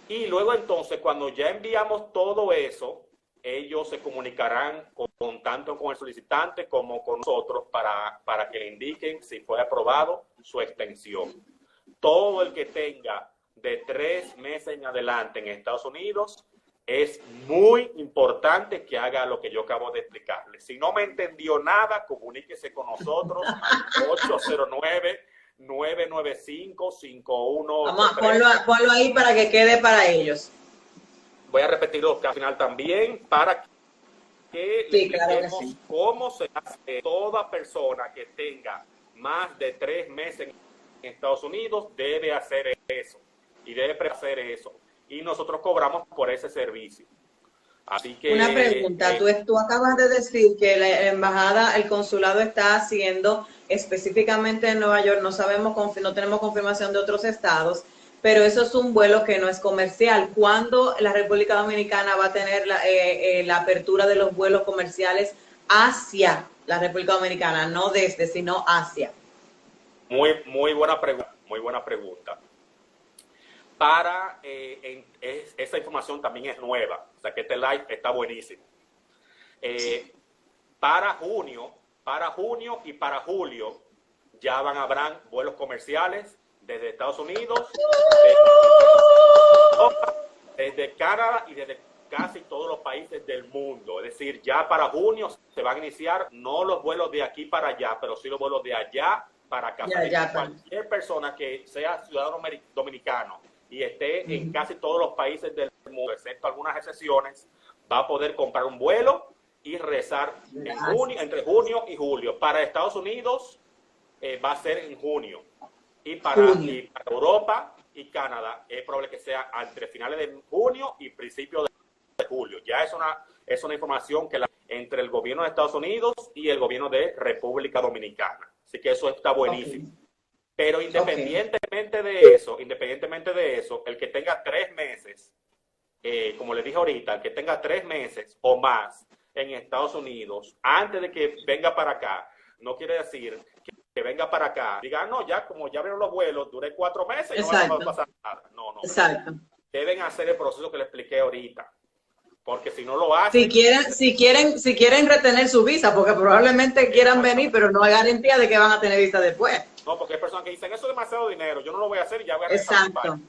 Y luego entonces, cuando ya enviamos todo eso, ellos se comunicarán tanto con el solicitante como con nosotros para que le indiquen si fue aprobado su extensión. Todo el que tenga de 3 meses en adelante en Estados Unidos, es muy importante que haga lo que yo acabo de explicarle. Si no me entendió nada, comuníquese con nosotros al 809-995-5183. Vamos, ponlo ahí para que quede para ellos. Voy a repetirlo al final también para que le expliquemos cómo se hace. Toda persona que tenga más de 3 meses en Estados Unidos debe hacer eso y debe hacer eso. Y nosotros cobramos por ese servicio. Así que... Una pregunta, tú acabas de decir que la embajada, el consulado está haciendo específicamente en Nueva York, no tenemos confirmación de otros estados, pero eso es un vuelo que no es comercial. ¿Cuándo la República Dominicana va a tener la apertura de los vuelos comerciales hacia la República Dominicana? No desde, sino hacia. Muy buena pregunta. Esa información también es nueva, o sea que este live está buenísimo. Para junio y para julio ya habrán vuelos comerciales desde Estados Unidos, desde Canadá y desde casi todos los países del mundo. Es decir, ya para junio se van a iniciar no los vuelos de aquí para allá, pero sí los vuelos de allá para acá. Cualquier persona que sea ciudadano dominicano y esté en casi todos los países del mundo, excepto algunas excepciones, va a poder comprar un vuelo y rezar entre junio y julio. Para Estados Unidos va a ser en junio. Y para Europa y Canadá es probable que sea entre finales de junio y principios de julio. Ya es una información que entre el gobierno de Estados Unidos y el gobierno de República Dominicana. Así que eso está buenísimo. Pero independientemente de eso, el que tenga 3 meses, como les dije ahorita, el que tenga 3 meses o más en Estados Unidos, antes de que venga para acá, no quiere decir que venga para acá, diga, no, ya como ya vieron los vuelos, duré 4 meses y no va a pasar nada. No. Exacto. Deben hacer el proceso que les expliqué ahorita. Porque si no lo hacen... Si quieren retener su visa, porque probablemente quieran venir, pero no hay garantía de que van a tener visa después. No, porque hay personas que dicen, eso es demasiado dinero, yo no lo voy a hacer y ya voy a regresar a mi país.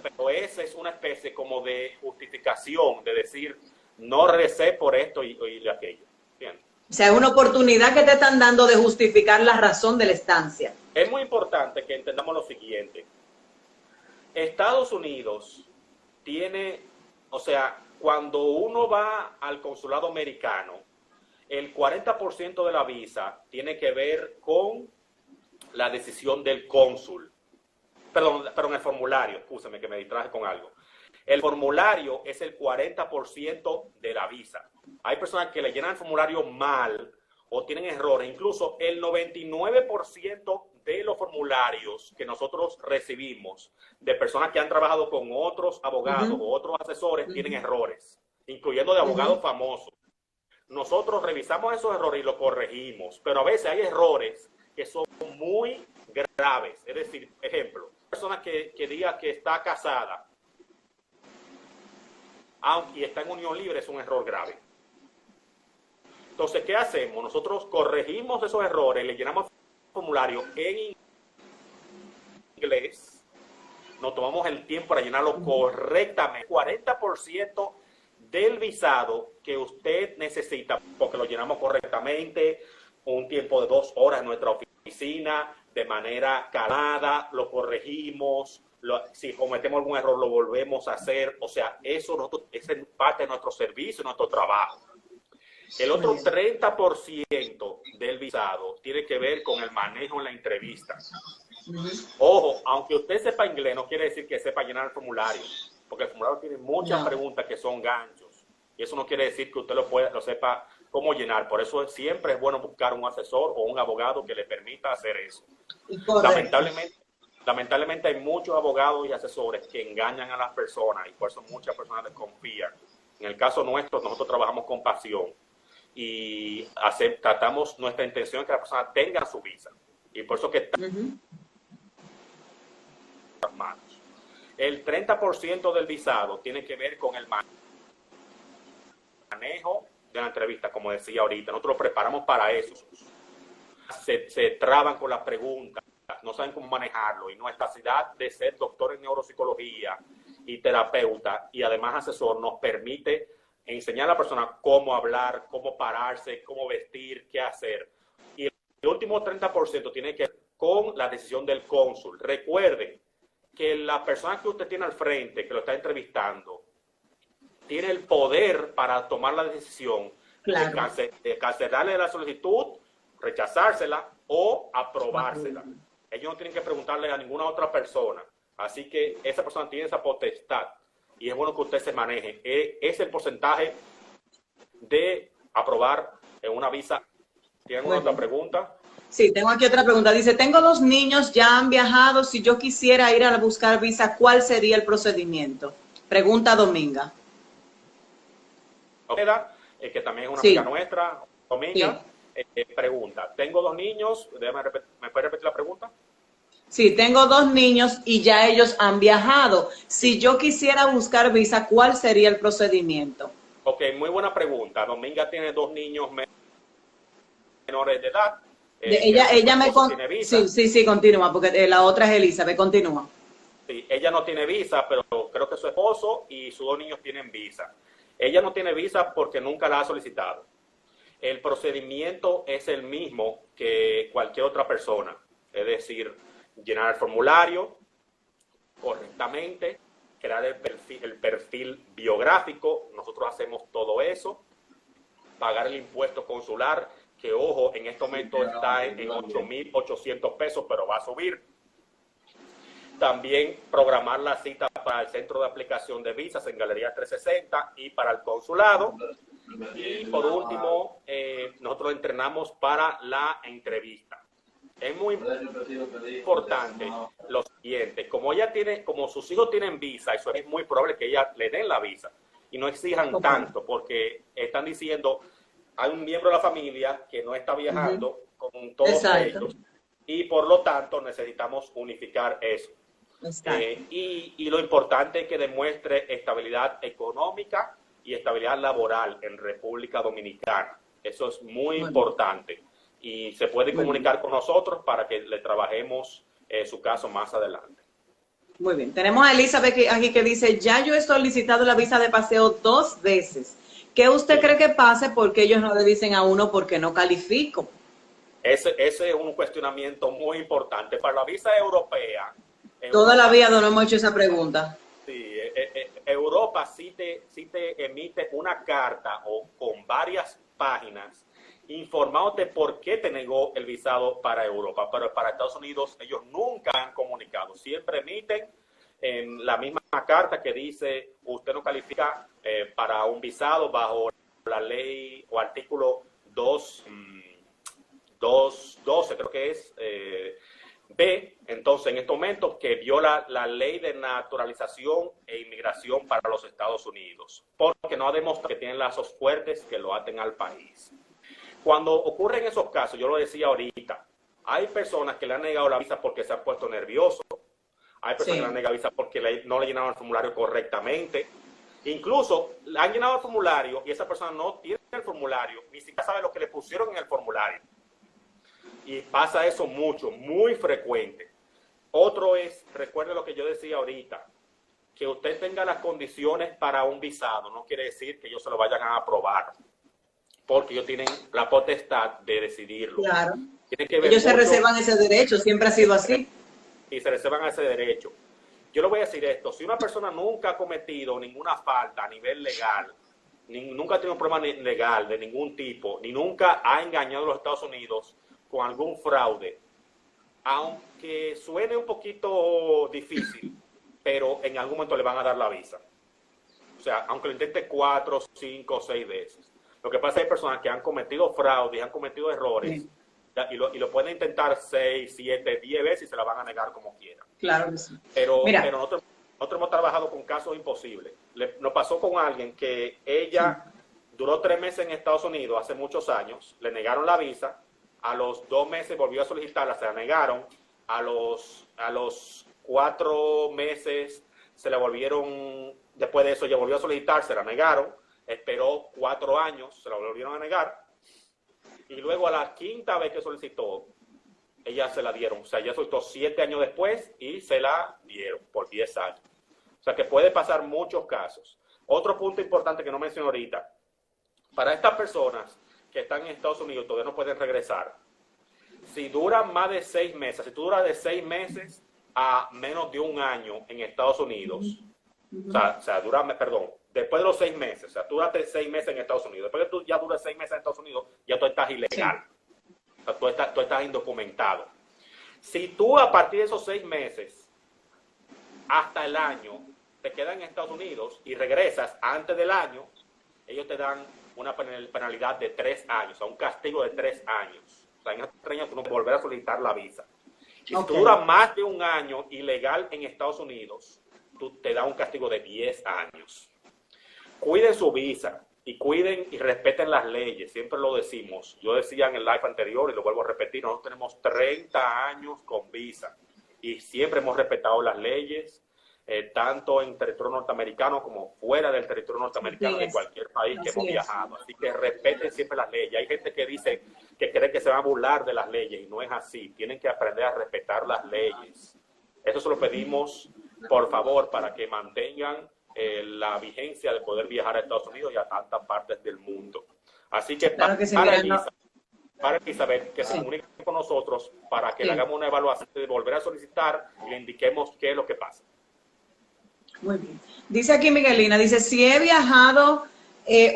Pero esa es una especie como de justificación, de decir, no regresé por esto y aquello. ¿Entiendes? O sea, es una oportunidad que te están dando de justificar la razón de la estancia. Es muy importante que entendamos lo siguiente. Estados Unidos tiene, o sea, cuando uno va al consulado americano, el 40% de la visa tiene que ver con la decisión del cónsul. Perdón, el formulario, escúchame que me distraje con algo. El formulario es el 40% de la visa. Hay personas que le llenan el formulario mal o tienen errores. Incluso el 99% de los formularios que nosotros recibimos de personas que han trabajado con otros abogados o otros asesores tienen errores, incluyendo de abogados famosos. Nosotros revisamos esos errores y los corregimos, pero a veces hay errores que son muy graves. Es decir, ejemplo, persona que diga que está casada y está en unión libre es un error grave. Entonces, ¿qué hacemos? Nosotros corregimos esos errores, le llenamos el formulario en inglés, nos tomamos el tiempo para llenarlo correctamente. 40% del visado que usted necesita, porque lo llenamos correctamente, un tiempo de 2 horas en nuestra oficina, de manera calmada, lo corregimos, si cometemos algún error lo volvemos a hacer. O sea, eso es parte de nuestro servicio, nuestro trabajo. El otro 30% del visado tiene que ver con el manejo en la entrevista. Ojo, aunque usted sepa inglés, no quiere decir que sepa llenar el formulario, porque el formulario tiene muchas preguntas que son ganchos, y eso no quiere decir que usted lo sepa cómo llenar. Por eso siempre es bueno buscar un asesor o un abogado que le permita hacer eso. Lamentablemente hay muchos abogados y asesores que engañan a las personas y por eso muchas personas desconfían. En el caso nuestro, nosotros trabajamos con pasión y tratamos, nuestra intención es que la persona tenga su visa, y por eso que está en las manos. El 30% del visado tiene que ver con el manejo de la entrevista, como decía ahorita. Nosotros lo preparamos para eso. Se traban con las preguntas, no saben cómo manejarlo, y nuestra necesidad de ser doctor en neuropsicología y terapeuta y además asesor nos permite enseñar a la persona cómo hablar, cómo pararse, cómo vestir, qué hacer. Y el último 30% tiene que ver con la decisión del cónsul. Recuerden que la persona que usted tiene al frente, que lo está entrevistando, tiene el poder para tomar la decisión de cancelarle la solicitud, rechazársela o aprobársela. Ellos no tienen que preguntarle a ninguna otra persona. Así que esa persona tiene esa potestad y es bueno que usted se maneje. Es el porcentaje de aprobar en una visa. ¿Tienen otra pregunta? Sí, tengo aquí otra pregunta. Dice, tengo 2 niños, ya han viajado. Si yo quisiera ir a buscar visa, ¿cuál sería el procedimiento? Pregunta Dominga. Que también es una amiga nuestra, Dominga, pregunta. Tengo 2 niños. ¿Me puede repetir la pregunta? Sí, tengo 2 niños y ya ellos han viajado. Si yo quisiera buscar visa, ¿cuál sería el procedimiento? Ok, muy buena pregunta. Dominga tiene 2 niños menores de edad. Ella me sí, continúa, porque la otra es Elizabeth, continúa. Sí, ella no tiene visa, pero creo que su esposo y sus 2 niños tienen visa. Ella no tiene visa porque nunca la ha solicitado. El procedimiento es el mismo que cualquier otra persona, es decir, llenar el formulario correctamente, crear el perfil biográfico, nosotros hacemos todo eso, pagar el impuesto consular, que ojo, en este momento está en 8.800 pesos, pero va a subir. También programar la cita para el centro de aplicación de visas en Galería 360 y para el consulado. Y por último, nosotros entrenamos para la entrevista. Es muy importante lo siguiente, como sus hijos tienen visa, eso es muy probable que ella le den la visa y no exijan tanto, porque están diciendo, hay un miembro de la familia que no está viajando con todos ellos y por lo tanto necesitamos unificar eso. Y lo importante es que demuestre estabilidad económica y estabilidad laboral en República Dominicana. Eso es muy importante. y se puede comunicar con nosotros para que le trabajemos su caso más adelante. Muy bien. Tenemos a Elizabeth aquí que dice, ya yo he solicitado la visa de paseo 2 veces. ¿Qué usted cree que pase porque ellos no le dicen a uno porque no califico? Ese es un cuestionamiento muy importante. Para la visa europea... Toda la vida no hemos hecho esa pregunta. Sí, Europa sí te emite una carta o con varias páginas informándote por qué te negó el visado para Europa, pero para Estados Unidos ellos nunca han comunicado. Siempre emiten en la misma carta que dice usted no califica para un visado bajo la ley o artículo 212, creo que es B. Entonces, en estos momentos que viola la ley de naturalización e inmigración para los Estados Unidos, porque no ha demostrado que tienen lazos fuertes que lo aten al país. Cuando ocurren esos casos, yo lo decía ahorita, hay personas que le han negado la visa porque se han puesto nerviosos, hay personas que le han negado la visa porque no le llenaron el formulario correctamente, incluso le han llenado el formulario y esa persona no tiene el formulario, ni siquiera sabe lo que le pusieron en el formulario. Y pasa eso mucho, muy frecuente. Otro es, recuerde lo que yo decía ahorita, que usted tenga las condiciones para un visado, no quiere decir que ellos se lo vayan a aprobar, porque ellos tienen la potestad de decidirlo. Claro. Tienen que ver ellos se reservan ese derecho, siempre ha sido así. Y se reservan ese derecho. Yo le voy a decir esto, si una persona nunca ha cometido ninguna falta a nivel legal, nunca ha tenido un problema legal de ningún tipo, ni nunca ha engañado a los Estados Unidos con algún fraude, aunque suene un poquito difícil, pero en algún momento le van a dar la visa. O sea, aunque lo intente 4, 5, 6 veces. Lo que pasa es que hay personas que han cometido fraude y han cometido errores, sí, y lo pueden intentar 6, 7, 10 veces y se la van a negar como quieran. Claro que sí. Pero nosotros hemos trabajado con casos imposibles. Nos pasó con alguien que ella duró 3 meses en Estados Unidos hace muchos años, le negaron la visa, a los 2 meses volvió a solicitarla, se la negaron, a los 4 meses se la volvieron, después de eso ya volvió a solicitar, se la negaron, esperó 4 años, se la volvieron a negar, y luego a la 5ª vez que solicitó, ella se la dieron, o sea, ella solicitó 7 años después y se la dieron por 10 años. O sea, que puede pasar muchos casos. Otro punto importante que no mencioné ahorita, para estas personas que están en Estados Unidos todavía no pueden regresar. Si duran más de 6 meses, si tú duras de 6 meses a menos de 1 año en Estados Unidos, después de los 6 meses, o sea, tú duraste 6 meses en Estados Unidos, después que tú ya duras 6 meses en Estados Unidos, ya tú estás ilegal, o sea, tú estás indocumentado. Si tú a partir de esos 6 meses hasta el año te quedas en Estados Unidos y regresas antes del año, ellos te dan una penalidad de 3 años, o sea, un castigo de 3 años. O sea, en esos 3 años tú no puedes volver a solicitar la visa. Y si tú duras más de 1 año ilegal en Estados Unidos, tú te da un castigo de 10 años. Cuiden su visa y cuiden y respeten las leyes. Siempre lo decimos. Yo decía en el live anterior y lo vuelvo a repetir, nosotros tenemos 30 años con visa y siempre hemos respetado las leyes. Tanto en territorio norteamericano como fuera del territorio norteamericano de cualquier país que hemos viajado. Así que respeten siempre las leyes. Hay gente que dice que cree que se va a burlar de las leyes y no es así. Tienen que aprender a respetar las leyes. Eso se lo pedimos, por favor, para que mantengan la vigencia de poder viajar a Estados Unidos y a tantas partes del mundo. Así que para Elizabeth, que se comunique con nosotros para que le hagamos una evaluación de volver a solicitar y le indiquemos qué es lo que pasa. Muy bien. Dice aquí Miguelina, dice, si he viajado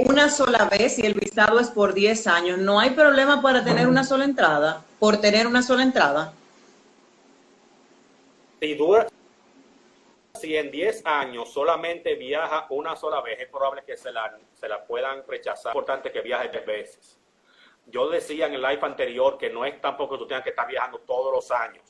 una sola vez y el visado es por 10 años, ¿no hay problema para tener una sola entrada? ¿Por tener una sola entrada? Si en 10 años solamente viaja una sola vez, es probable que se la puedan rechazar. Es importante que viaje 3 veces. Yo decía en el live anterior que no es tampoco que tú tengas que estar viajando todos los años.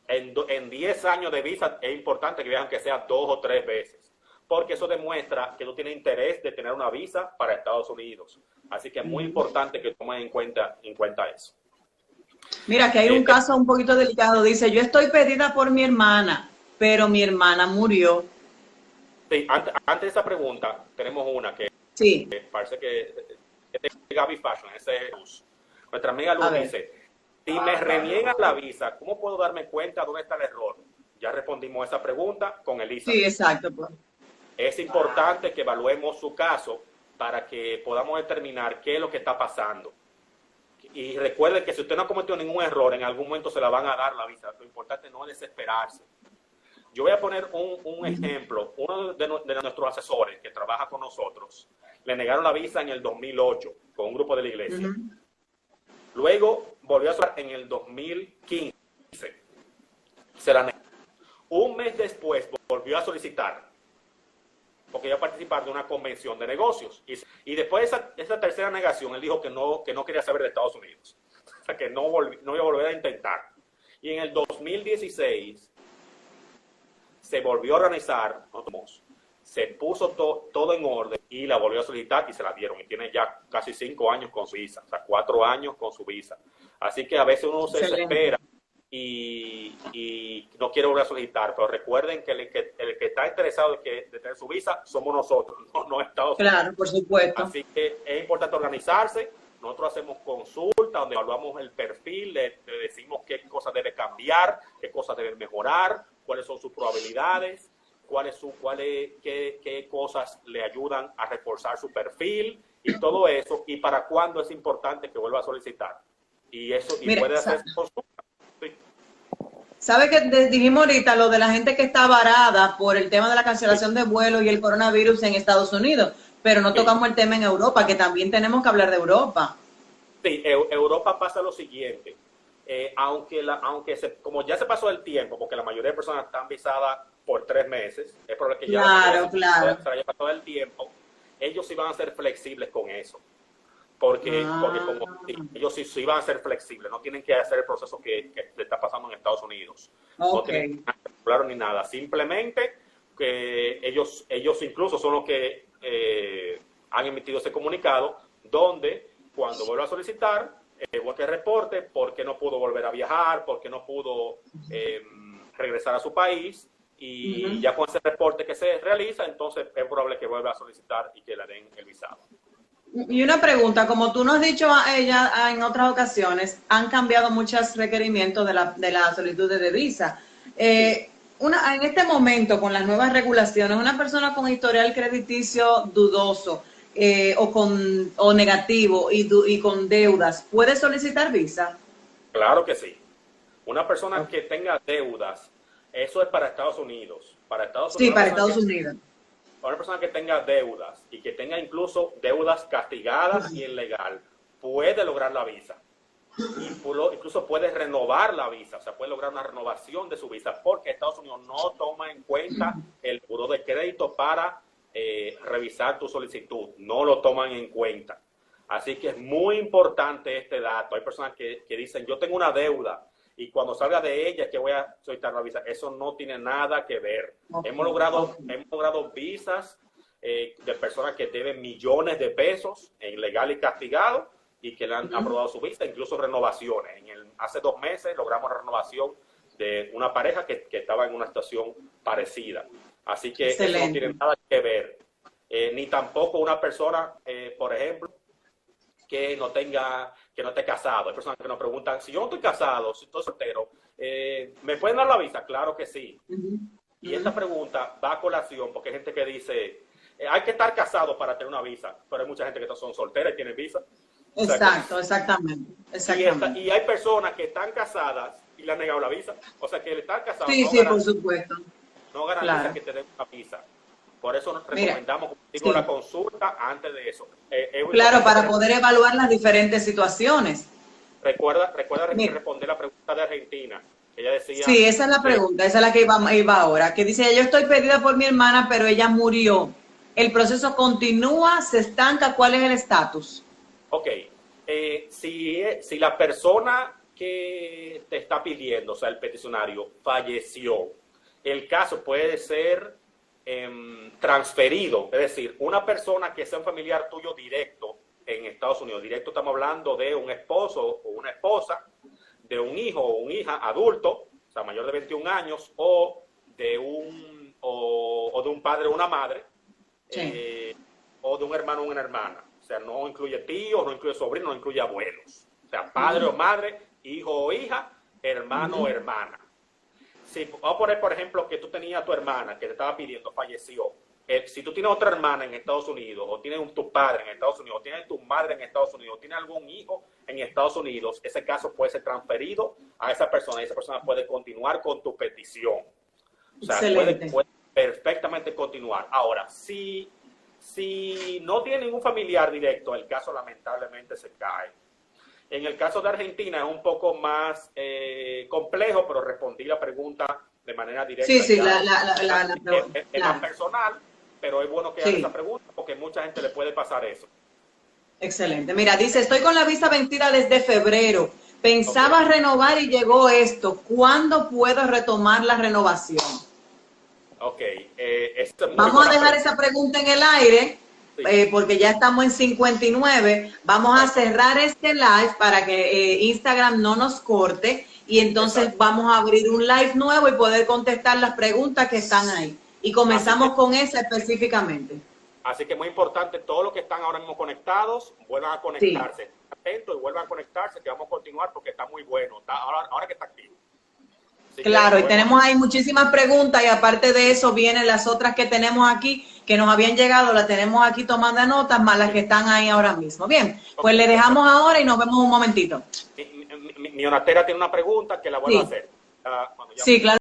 En 10 años de visa es importante que viajen que sea 2 o 3 veces, porque eso demuestra que tú tienes interés de tener una visa para Estados Unidos. Así que es muy importante que tomen en cuenta eso. Mira, que hay un caso un poquito delicado. Dice, yo estoy pedida por mi hermana, pero mi hermana murió. Sí, antes de esa pregunta, tenemos una que parece que es de Gaby Fashion, ese es Nuestra amiga A Luz ver. dice, si me reniegan la visa, ¿cómo puedo darme cuenta dónde está el error? Ya respondimos esa pregunta con Elisa. Sí, exacto. Pues. Es importante que evaluemos su caso para que podamos determinar qué es lo que está pasando. Y recuerde que si usted no cometió ningún error, en algún momento se la van a dar la visa. Lo importante no es desesperarse. Yo voy a poner un ejemplo. Uno de nuestros asesores que trabaja con nosotros, le negaron la visa en el 2008 con un grupo de la iglesia. Luego volvió a solicitar en el 2015. Se la negó. Un mes después volvió a solicitar, porque iba a participar de una convención de negocios. Y después de esa tercera negación, él dijo que no quería saber de Estados Unidos. O sea, que no iba a volver a intentar. Y en el 2016 se volvió a organizar, se puso todo en orden y la volvió a solicitar y se la dieron. Y tiene ya casi 5 años con su visa, o sea, 4 años con su visa. Así que a veces uno se desespera y no quiere volver a solicitar, pero recuerden que el que está interesado de tener su visa somos nosotros, no Estados Unidos. Claro, por supuesto. Así que es importante organizarse. Nosotros hacemos consultas donde evaluamos el perfil, le decimos qué cosas debe cambiar, qué cosas debe mejorar, cuáles son sus probabilidades, qué cosas le ayudan a reforzar su perfil y todo eso, y para cuándo es importante que vuelva a solicitar. Y eso, y puede hacer consulta. Sí. ¿Sabe que dijimos ahorita lo de la gente que está varada por el tema de la cancelación de vuelos y el coronavirus en Estados Unidos? Pero no tocamos el tema en Europa, que también tenemos que hablar de Europa. Sí, Europa pasa lo siguiente. Como ya se pasó el tiempo, porque la mayoría de personas están visadas por 3 meses, es probable que claro. se haya pasado el tiempo, ellos sí van a ser flexibles con eso. Porque ellos sí van a ser flexibles, no tienen que hacer el proceso que está pasando en Estados Unidos. No tienen que calcular ni nada. Simplemente que ellos incluso son los que han emitido ese comunicado, donde cuando vuelva a solicitar, que reporte por qué no pudo volver a viajar, por qué no pudo regresar a su país, y ya con ese reporte que se realiza, entonces es probable que vuelva a solicitar y que le den el visado. Y una pregunta, como tú nos has dicho a ella en otras ocasiones, han cambiado muchos requerimientos de la solicitud de visa. En este momento, con las nuevas regulaciones, una persona con historial crediticio dudoso o negativo y con deudas, ¿puede solicitar visa? Claro que sí. Una persona que tenga deudas, eso es para Estados Unidos. Para Estados Unidos. Sí, para Estados Unidos. Una persona que tenga deudas y que tenga incluso deudas castigadas y ilegal, puede lograr la visa. Incluso puede renovar la visa, o sea, puede lograr una renovación de su visa, porque Estados Unidos no toma en cuenta el buró de crédito para revisar tu solicitud, no lo toman en cuenta. Así que es muy importante este dato. Hay personas que dicen, yo tengo una deuda, y cuando salga de ella es que voy a solicitar la visa. Eso no tiene nada que ver. Hemos logrado visas de personas que deben millones de pesos en ilegal y castigado y que le han aprobado su visa, incluso renovaciones. Hace 2 meses logramos la renovación de una pareja que estaba en una situación parecida. Así que eso no tiene nada que ver. Ni tampoco una persona, por ejemplo, que no esté casado. Hay personas que nos preguntan, si yo no estoy casado, si estoy soltero, ¿me pueden dar la visa? Claro que sí. Y esta pregunta va a colación porque hay gente que dice, hay que estar casado para tener una visa, pero hay mucha gente que son solteras y tienen visa. Exacto, exactamente. Y hay personas que están casadas y le han negado la visa. O sea, que el estar casado por supuesto. No garantiza que te den una visa. Por eso nos recomendamos la consulta antes de eso. Claro, para poder evaluar las diferentes situaciones. Recuerda responder la pregunta de Argentina. Ella decía... Sí, esa es la pregunta, esa es la que iba ahora. Que dice, yo estoy pedida por mi hermana, pero ella murió. ¿El proceso continúa? ¿Se estanca? ¿Cuál es el estatus? Ok. Si la persona que te está pidiendo, o sea, el peticionario, falleció, el caso puede ser transferido, es decir, una persona que sea un familiar tuyo directo en Estados Unidos, directo estamos hablando de un esposo o una esposa, de un hijo o una hija adulto, o sea, mayor de 21 años, o de un padre o una madre, o de un hermano o una hermana. O sea, no incluye tíos, no incluye sobrinos, no incluye abuelos. sea, padre o madre, hijo o hija, hermano o hermana. Si, vamos a poner, por ejemplo, que tú tenías a tu hermana que te estaba pidiendo, falleció. Si tú tienes otra hermana en Estados Unidos, o tienes tu padre en Estados Unidos, o tienes tu madre en Estados Unidos, o tienes algún hijo en Estados Unidos, ese caso puede ser transferido a esa persona y esa persona puede continuar con tu petición. O sea, puede perfectamente continuar. Ahora, si no tiene ningún familiar directo, el caso lamentablemente se cae. En el caso de Argentina es un poco más complejo, pero respondí la pregunta de manera directa. Sí, es más personal, pero es bueno que haga esa pregunta porque mucha gente le puede pasar eso. Excelente. Mira, dice, estoy con la visa vencida desde febrero. Pensaba renovar y llegó esto. ¿Cuándo puedo retomar la renovación? Ok. Vamos a dejar esa pregunta en el aire, porque ya estamos en 59. Vamos a cerrar este live para que Instagram no nos corte y entonces vamos a abrir un live nuevo y poder contestar las preguntas que están ahí. Y comenzamos con esa específicamente. Así que muy importante, todos los que están ahora mismo conectados, vuelvan a conectarse. Atentos y vuelvan a conectarse, que vamos a continuar porque está muy bueno. Ahora que está activo. Claro, y tenemos ahí muchísimas preguntas y aparte de eso vienen las otras que tenemos aquí, que nos habían llegado, las tenemos aquí tomando notas, más las que están ahí ahora mismo. Bien, pues le dejamos ahora y nos vemos un momentito. Mi Onatera tiene una pregunta que la vuelvo a hacer. Sí, claro.